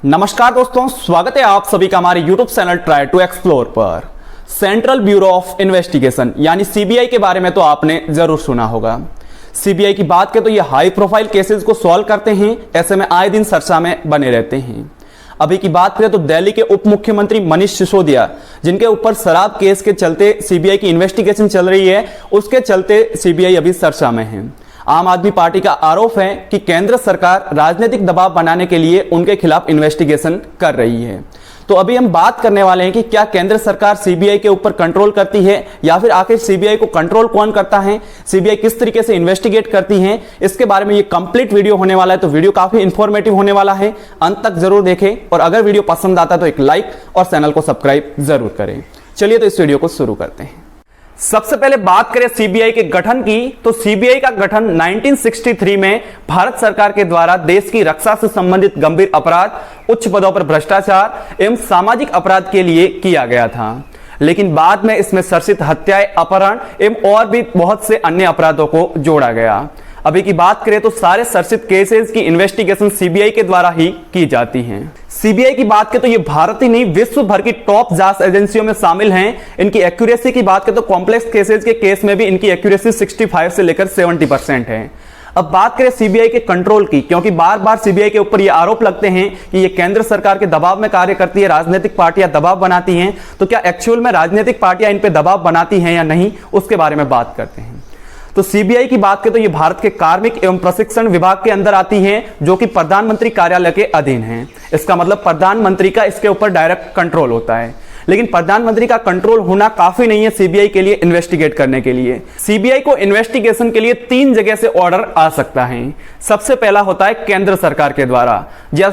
नमस्कार दोस्तों, स्वागत है आप सभी का हमारे YouTube channel try to explore पर। सेंट्रल ब्यूरो ऑफ इन्वेस्टिगेशन यानी सीबीआई के बारे में तो आपने जरूर सुना होगा। सीबीआई की बात करें तो ये हाई प्रोफाइल केसेस को सॉल्व करते हैं, ऐसे में आए दिन चर्चा में बने रहते हैं। अभी की बात करें तो दिल्ली के उप मुख्यमंत्री मनीष सिसोदिया, जिनके ऊपर शराब केस के चलते सीबीआई की इन्वेस्टिगेशन चल रही है, उसके चलते सीबीआई अभी चर्चा में है। आम आदमी पार्टी का आरोप है कि केंद्र सरकार राजनीतिक दबाव बनाने के लिए उनके खिलाफ इन्वेस्टिगेशन कर रही है। तो अभी हम बात करने वाले हैं कि क्या केंद्र सरकार सीबीआई के ऊपर कंट्रोल करती है या फिर आखिर सीबीआई को कंट्रोल कौन करता है, सीबीआई किस तरीके से इन्वेस्टिगेट करती है, इसके बारे में ये कंप्लीट वीडियो होने वाला है। तो वीडियो काफी इंफॉर्मेटिव होने वाला है, अंत तक जरूर देखें और अगर वीडियो पसंद आता है तो एक लाइक और चैनल को सब्सक्राइब जरूर करें। चलिए तो इस वीडियो को शुरू करते हैं। सबसे पहले बात करें सीबीआई के गठन की, तो सीबीआई का गठन 1963 में भारत सरकार के द्वारा देश की रक्षा से संबंधित गंभीर अपराध, उच्च पदों पर भ्रष्टाचार एवं सामाजिक अपराध के लिए किया गया था। लेकिन बाद में इसमें संरक्षित हत्याएं, अपहरण एवं और भी बहुत से अन्य अपराधों को जोड़ा गया। अभी की बात करें तो सारे संरक्षित केसेस की इन्वेस्टिगेशन सीबीआई के द्वारा ही की जाती है। सीबीआई की बात करें तो ये भारत ही नहीं, विश्व भर की टॉप जांच एजेंसियों में शामिल हैं। इनकी एक्यूरेसी की बात करें तो कॉम्प्लेक्स केसेस के केस में भी इनकी एक्यूरेसी 65 से लेकर 70% है। अब बात करें सीबीआई के कंट्रोल की, क्योंकि बार बार सीबीआई के ऊपर ये आरोप लगते हैं कि ये केंद्र सरकार के दबाव में कार्य करती है, राजनीतिक पार्टियां दबाव बनाती हैं। तो क्या एक्चुअल में राजनीतिक पार्टियां इन पे दबाव बनाती हैं या नहीं, उसके बारे में बात करते हैं। तो सीबीआई की बात करें तो ये भारत के कार्मिक एवं प्रशिक्षण विभाग के अंदर आती है, जो कि प्रधानमंत्री कार्यालय के अधीन है। इसका मतलब प्रधानमंत्री का इसके ऊपर डायरेक्ट कंट्रोल होता है। लेकिन प्रधानमंत्री का कंट्रोल होना काफी नहीं है सीबीआई के लिए इन्वेस्टिगेट करने के लिए। सीबीआई को इन्वेस्टिगेशन के लिए 3 जगह से ऑर्डर आ सकता है। सबसे पहला होता है केंद्र सरकार के द्वारा।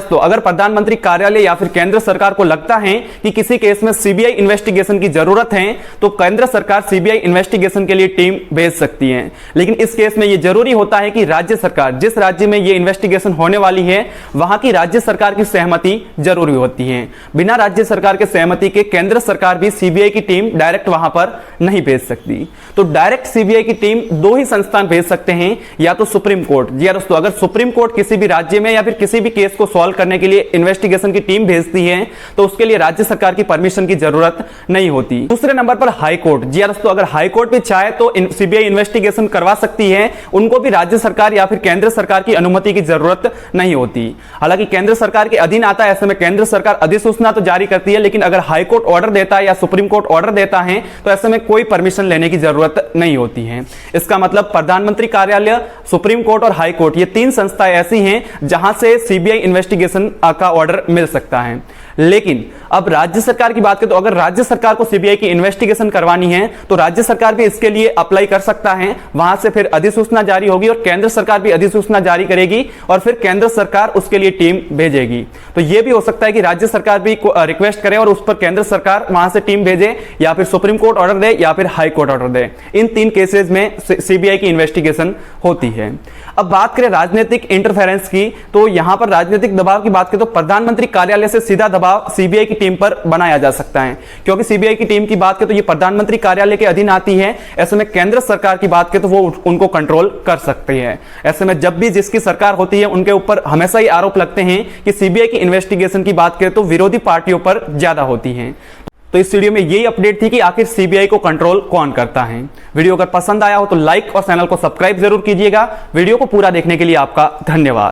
तो अगर प्रधानमंत्री कार्यालय या फिर केंद्र सरकार को लगता है कि किसी केस में सीबीआई इन्वेस्टिगेशन की जरूरत है, तो केंद्र सरकार सीबीआई इन्वेस्टिगेशन के लिए टीम भेज सकती है। लेकिन इस केस में यह जरूरी होता है कि राज्य सरकार, जिस राज्य में यह इन्वेस्टिगेशन होने वाली है, वहां की राज्य सरकार की सहमति जरूरी होती है। बिना राज्य सरकार के सहमति के केंद्र सरकार भी सीबीआई की टीम डायरेक्ट वहां पर नहीं भेज सकती। तो डायरेक्ट सीबीआई की टीम 2 ही संस्थान भेज सकते हैं, या तो सुप्रीम कोर्ट। जी दोस्तों, अगर सुप्रीम कोर्ट किसी भी राज्य में या फिर किसी भी केस को सॉल्व करने के लिए इन्वेस्टिगेशन की टीम भेजती है, तो उसके लिए राज्य सरकार की परमिशन की जरूरत नहीं होती। दूसरे नंबर पर हाई कोर्ट। जी दोस्तों, अगर हाई कोर्ट भी चाहे तो सीबीआई इन्वेस्टिगेशन करवा सकती है, उनको भी राज्य सरकार या फिर केंद्र सरकार की अनुमति की जरूरत नहीं होती। हालांकि केंद्र सरकार के अधीन आता है, ऐसे में केंद्र सरकार अधिसूचना तो जारी करती है, लेकिन अगर हाई कोर्ट ऑर्डर देता है या सुप्रीम कोर्ट ऑर्डर देता है तो ऐसे में कोई परमिशन लेने की जरूरत नहीं होती है। इसका मतलब प्रधानमंत्री कार्यालय, सुप्रीम कोर्ट और हाई कोर्ट, ये 3 संस्थाएं ऐसी हैं जहां से सीबीआई इन्वेस्टिगेशन का ऑर्डर मिल सकता है। लेकिन अब राज्य सरकार की बात करें तो अगर राज्य सरकार को सीबीआई की इन्वेस्टिगेशन करवानी है तो राज्य सरकार भी इसके लिए अप्लाई कर सकता है। वहां से फिर अधिसूचना जारी होगी और केंद्र सरकार भी अधिसूचना जारी करेगी और फिर केंद्र सरकार उसके लिए टीम भेजेगी। तो यह भी हो सकता है कि राज्य सरकार भी रिक्वेस्ट करे और उस पर केंद्र सरकार वहां से टीम भेजे, या फिर सुप्रीम कोर्ट ऑर्डर दे या फिर हाई कोर्ट ऑर्डर दे। इन 3 केसेस में सीबीआई की इन्वेस्टिगेशन होती है। अब बात करें राजनीतिक इंटरफेरेंस की, तो यहां पर राजनीतिक दबाव की बात करें तो प्रधानमंत्री कार्यालय से सीधा दबाव सीबीआई की टीम पर बनाया जा सकता है, क्योंकि सीबीआई की टीम की बात करें तो ये प्रधानमंत्री कार्यालय के अधीन आती है। ऐसे में केंद्र सरकार की बात करें तो वो उनको कंट्रोल कर सकती है। ऐसे में जब भी जिसकी सरकार होती है उनके ऊपर हमेशा ही आरोप लगते हैं कि सीबीआई की इन्वेस्टिगेशन की बात करें तो विरोधी पार्टियों पर ज्यादा होती है। तो इस वीडियो में यही अपडेट थी कि आखिर सीबीआई को कंट्रोल कौन करता है। वीडियो अगर पसंद आया हो तो लाइक और चैनल को सब्सक्राइब जरूर कीजिएगा। वीडियो को पूरा देखने के लिए आपका धन्यवाद।